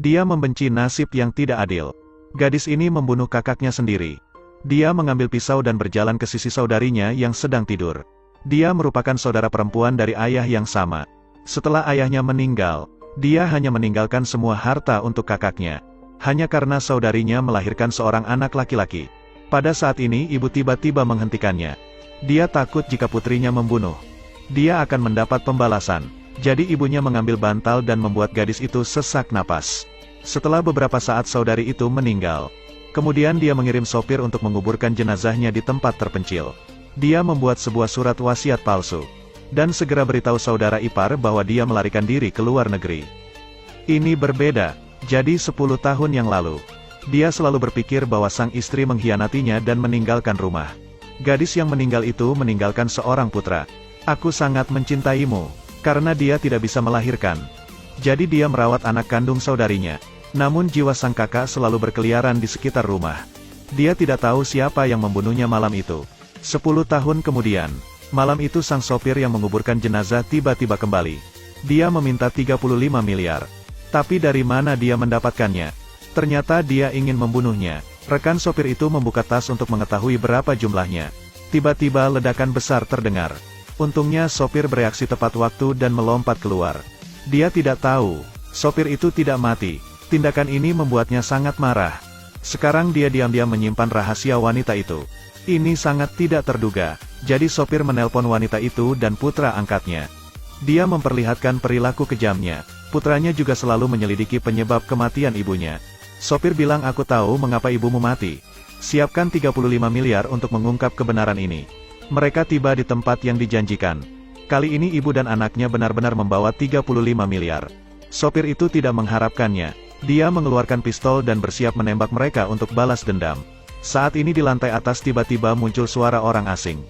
Dia membenci nasib yang tidak adil. Gadis ini membunuh kakaknya sendiri. Dia mengambil pisau dan berjalan ke sisi saudarinya yang sedang tidur. Dia merupakan saudara perempuan dari ayah yang sama. Setelah ayahnya meninggal, dia hanya meninggalkan semua harta untuk kakaknya. Hanya karena saudarinya melahirkan seorang anak laki-laki. Pada saat ini ibu tiba-tiba menghentikannya. Dia takut jika putrinya membunuh. Dia akan mendapat pembalasan. Jadi ibunya mengambil bantal dan membuat gadis itu sesak napas. Setelah beberapa saat saudari itu meninggal. Kemudian dia mengirim sopir untuk menguburkan jenazahnya di tempat terpencil. Dia membuat sebuah surat wasiat palsu. Dan segera beritahu saudara ipar bahwa dia melarikan diri ke luar negeri. Ini berbeda. Jadi 10 tahun yang lalu. Dia selalu berpikir bahwa sang istri mengkhianatinya dan meninggalkan rumah. Gadis yang meninggal itu meninggalkan seorang putra. Aku sangat mencintaimu. Karena dia tidak bisa melahirkan. Jadi dia merawat anak kandung saudarinya. Namun jiwa sang kakak selalu berkeliaran di sekitar rumah. Dia tidak tahu siapa yang membunuhnya malam itu. 10 tahun kemudian, malam itu sang sopir yang menguburkan jenazah tiba-tiba kembali. Dia meminta 35 miliar. Tapi dari mana dia mendapatkannya? Ternyata dia ingin membunuhnya. Rekan sopir itu membuka tas untuk mengetahui berapa jumlahnya. Tiba-tiba ledakan besar terdengar. Untungnya sopir bereaksi tepat waktu dan melompat keluar. Dia tidak tahu, sopir itu tidak mati. Tindakan ini membuatnya sangat marah. Sekarang dia diam-diam menyimpan rahasia wanita itu. Ini sangat tidak terduga. Jadi sopir menelpon wanita itu dan putra angkatnya. Dia memperlihatkan perilaku kejamnya. Putranya juga selalu menyelidiki penyebab kematian ibunya. Sopir bilang, aku tahu mengapa ibumu mati. Siapkan 35 miliar untuk mengungkap kebenaran ini. Mereka tiba di tempat yang dijanjikan. Kali ini ibu dan anaknya benar-benar membawa 35 miliar. Sopir itu tidak mengharapkannya. Dia mengeluarkan pistol dan bersiap menembak mereka untuk balas dendam. Saat ini di lantai atas tiba-tiba muncul suara orang asing.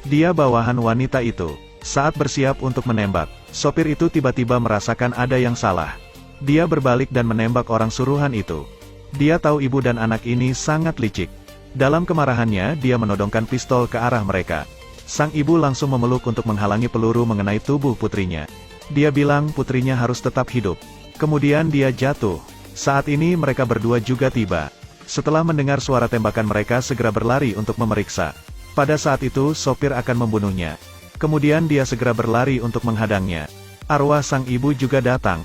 Dia bawahan wanita itu. Saat bersiap untuk menembak, sopir itu tiba-tiba merasakan ada yang salah. Dia berbalik dan menembak orang suruhan itu. Dia tahu ibu dan anak ini sangat licik. Dalam kemarahannya, dia menodongkan pistol ke arah mereka. Sang ibu langsung memeluk untuk menghalangi peluru mengenai tubuh putrinya. Dia bilang putrinya harus tetap hidup. Kemudian dia jatuh. Saat ini mereka berdua juga tiba. Setelah mendengar suara tembakan mereka segera berlari untuk memeriksa. Pada saat itu sopir akan membunuhnya. Kemudian dia segera berlari untuk menghadangnya. Arwah sang ibu juga datang.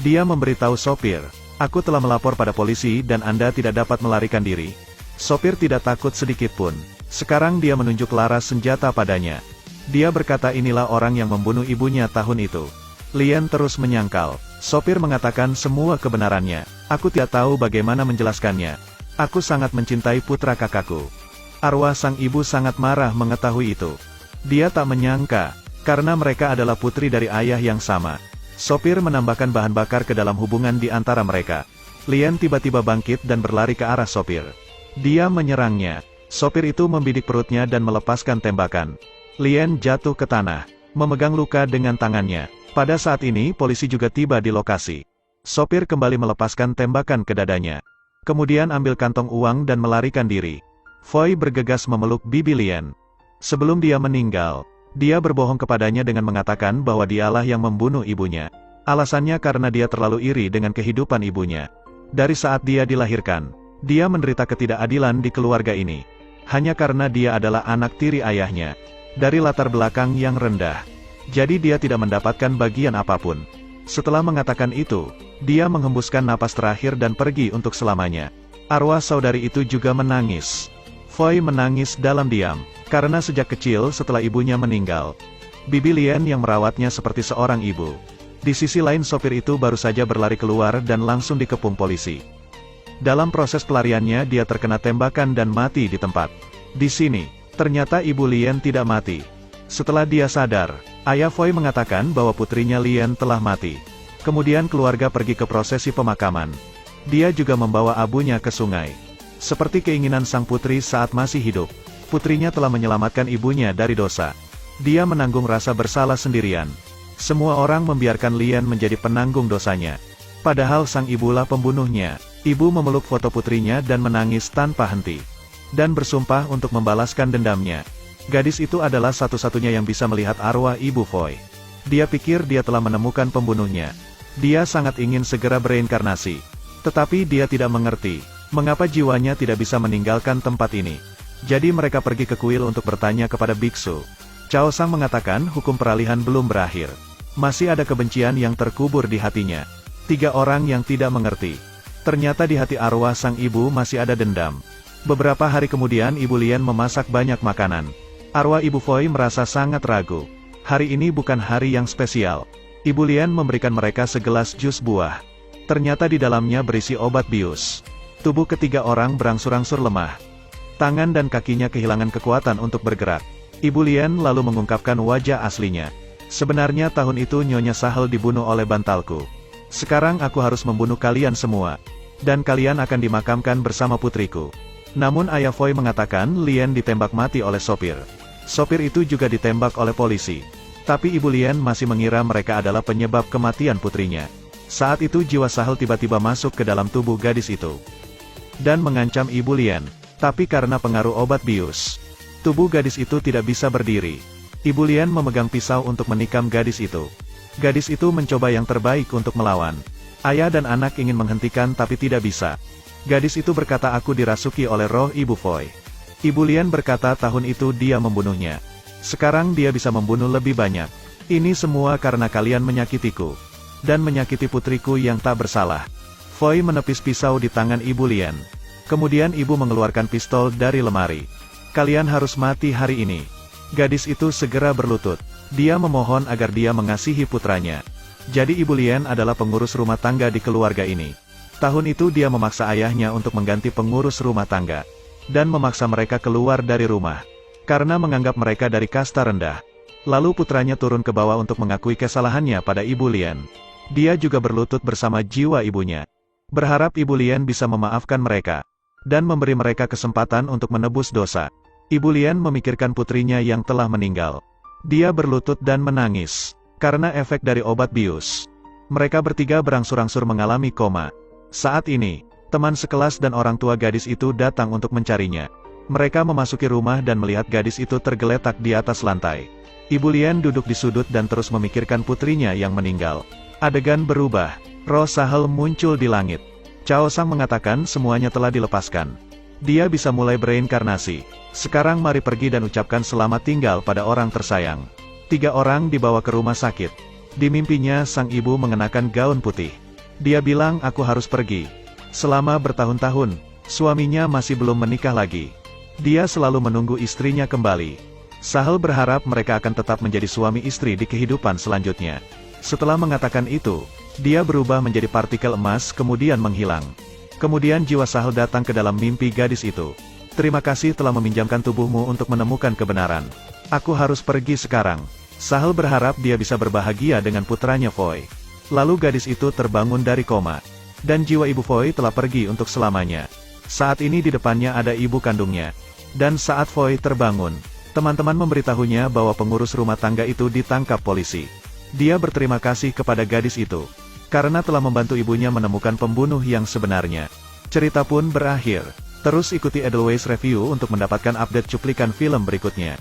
Dia memberitahu sopir, aku telah melapor pada polisi dan Anda tidak dapat melarikan diri. Sopir tidak takut sedikit pun. Sekarang dia menunjuk laras senjata padanya. Dia berkata inilah orang yang membunuh ibunya tahun itu. Lien terus menyangkal. Sopir mengatakan semua kebenarannya. Aku tidak tahu bagaimana menjelaskannya. Aku sangat mencintai putra kakakku. Arwah sang ibu sangat marah mengetahui itu. Dia tak menyangka, karena mereka adalah putri dari ayah yang sama. Sopir menambahkan bahan bakar ke dalam hubungan di antara mereka. Lien tiba-tiba bangkit dan berlari ke arah sopir. Dia menyerangnya. Sopir itu membidik perutnya dan melepaskan tembakan. Lien jatuh ke tanah, memegang luka dengan tangannya. Pada saat ini polisi juga tiba di lokasi. Sopir kembali melepaskan tembakan ke dadanya. Kemudian ambil kantong uang dan melarikan diri. Foy bergegas memeluk bibi Lien. Sebelum dia meninggal, dia berbohong kepadanya dengan mengatakan bahwa dialah yang membunuh ibunya. Alasannya karena dia terlalu iri dengan kehidupan ibunya. Dari saat dia dilahirkan, dia menderita ketidakadilan di keluarga ini. Hanya karena dia adalah anak tiri ayahnya. Dari latar belakang yang rendah. Jadi dia tidak mendapatkan bagian apapun. Setelah mengatakan itu, dia menghembuskan napas terakhir dan pergi untuk selamanya. Arwah saudari itu juga menangis. Foy menangis dalam diam, karena sejak kecil setelah ibunya meninggal, bibi Lien yang merawatnya seperti seorang ibu. Di sisi lain sopir itu baru saja berlari keluar dan langsung dikepung polisi. Dalam proses pelariannya dia terkena tembakan dan mati di tempat. Di sini, ternyata ibu Lien tidak mati. Setelah dia sadar, ayah Foy mengatakan bahwa putrinya Lien telah mati. Kemudian keluarga pergi ke prosesi pemakaman. Dia juga membawa abunya ke sungai. Seperti keinginan sang putri saat masih hidup, putrinya telah menyelamatkan ibunya dari dosa. Dia menanggung rasa bersalah sendirian. Semua orang membiarkan Lien menjadi penanggung dosanya. Padahal sang ibulah pembunuhnya. Ibu memeluk foto putrinya dan menangis tanpa henti. Dan bersumpah untuk membalaskan dendamnya. Gadis itu adalah satu-satunya yang bisa melihat arwah ibu Foy. Dia pikir dia telah menemukan pembunuhnya. Dia sangat ingin segera bereinkarnasi. Tetapi dia tidak mengerti, mengapa jiwanya tidak bisa meninggalkan tempat ini. Jadi mereka pergi ke kuil untuk bertanya kepada biksu. Cao Sang mengatakan hukum peralihan belum berakhir. Masih ada kebencian yang terkubur di hatinya. 3 orang yang tidak mengerti. Ternyata di hati arwah sang ibu masih ada dendam. Beberapa hari kemudian Ibu Lian memasak banyak makanan. Arwah Ibu Foi merasa sangat ragu. Hari ini bukan hari yang spesial. Ibu Lian memberikan mereka segelas jus buah. Ternyata di dalamnya berisi obat bius. Tubuh ketiga orang berangsur-angsur lemah. Tangan dan kakinya kehilangan kekuatan untuk bergerak. Ibu Lian lalu mengungkapkan wajah aslinya. Sebenarnya tahun itu Nyonya Sahel dibunuh oleh bantalku. Sekarang aku harus membunuh kalian semua. Dan kalian akan dimakamkan bersama putriku. Namun ayah Foi mengatakan Lian ditembak mati oleh sopir. Sopir itu juga ditembak oleh polisi. Tapi Ibu Lian masih mengira mereka adalah penyebab kematian putrinya. Saat itu jiwa Sahel tiba-tiba masuk ke dalam tubuh gadis itu. Dan mengancam Ibu Lian. Tapi karena pengaruh obat bius, tubuh gadis itu tidak bisa berdiri. Ibu Lian memegang pisau untuk menikam gadis itu. Gadis itu mencoba yang terbaik untuk melawan. Ayah dan anak ingin menghentikan tapi tidak bisa. Gadis itu berkata aku dirasuki oleh roh Ibu Foi. Ibu Lian berkata tahun itu dia membunuhnya. Sekarang dia bisa membunuh lebih banyak. Ini semua karena kalian menyakitiku. Dan menyakiti putriku yang tak bersalah. Foi menepis pisau di tangan Ibu Lian. Kemudian ibu mengeluarkan pistol dari lemari. Kalian harus mati hari ini. Gadis itu segera berlutut. Dia memohon agar dia mengasihi putranya. Jadi Ibu Lian adalah pengurus rumah tangga di keluarga ini. Tahun itu dia memaksa ayahnya untuk mengganti pengurus rumah tangga. Dan memaksa mereka keluar dari rumah. Karena menganggap mereka dari kasta rendah. Lalu putranya turun ke bawah untuk mengakui kesalahannya pada Ibu Lian. Dia juga berlutut bersama jiwa ibunya. Berharap Ibu Lian bisa memaafkan mereka. Dan memberi mereka kesempatan untuk menebus dosa. Ibu Lian memikirkan putrinya yang telah meninggal. Dia berlutut dan menangis. Karena efek dari obat bius. Mereka bertiga berangsur-angsur mengalami koma. Saat ini, teman sekelas dan orang tua gadis itu datang untuk mencarinya. Mereka memasuki rumah dan melihat gadis itu tergeletak di atas lantai. Ibu Lian duduk di sudut dan terus memikirkan putrinya yang meninggal. Adegan berubah. Roh Sahel muncul di langit. Cao Sang mengatakan semuanya telah dilepaskan. Dia bisa mulai bereinkarnasi. Sekarang mari pergi dan ucapkan selamat tinggal pada orang tersayang. 3 orang dibawa ke rumah sakit. Di mimpinya sang ibu mengenakan gaun putih. Dia bilang aku harus pergi. Selama bertahun-tahun, suaminya masih belum menikah lagi. Dia selalu menunggu istrinya kembali. Sahel berharap mereka akan tetap menjadi suami istri di kehidupan selanjutnya. Setelah mengatakan itu, dia berubah menjadi partikel emas kemudian menghilang. Kemudian jiwa Sahel datang ke dalam mimpi gadis itu. Terima kasih telah meminjamkan tubuhmu untuk menemukan kebenaran. Aku harus pergi sekarang. Sahel berharap dia bisa berbahagia dengan putranya Foi. Lalu gadis itu terbangun dari koma. Dan jiwa Ibu Foi telah pergi untuk selamanya. Saat ini di depannya ada ibu kandungnya. Dan saat Foi terbangun, teman-teman memberitahunya bahwa pengurus rumah tangga itu ditangkap polisi. Dia berterima kasih kepada gadis itu. Karena telah membantu ibunya menemukan pembunuh yang sebenarnya. Cerita pun berakhir. Terus ikuti Edelweiss Review untuk mendapatkan update cuplikan film berikutnya.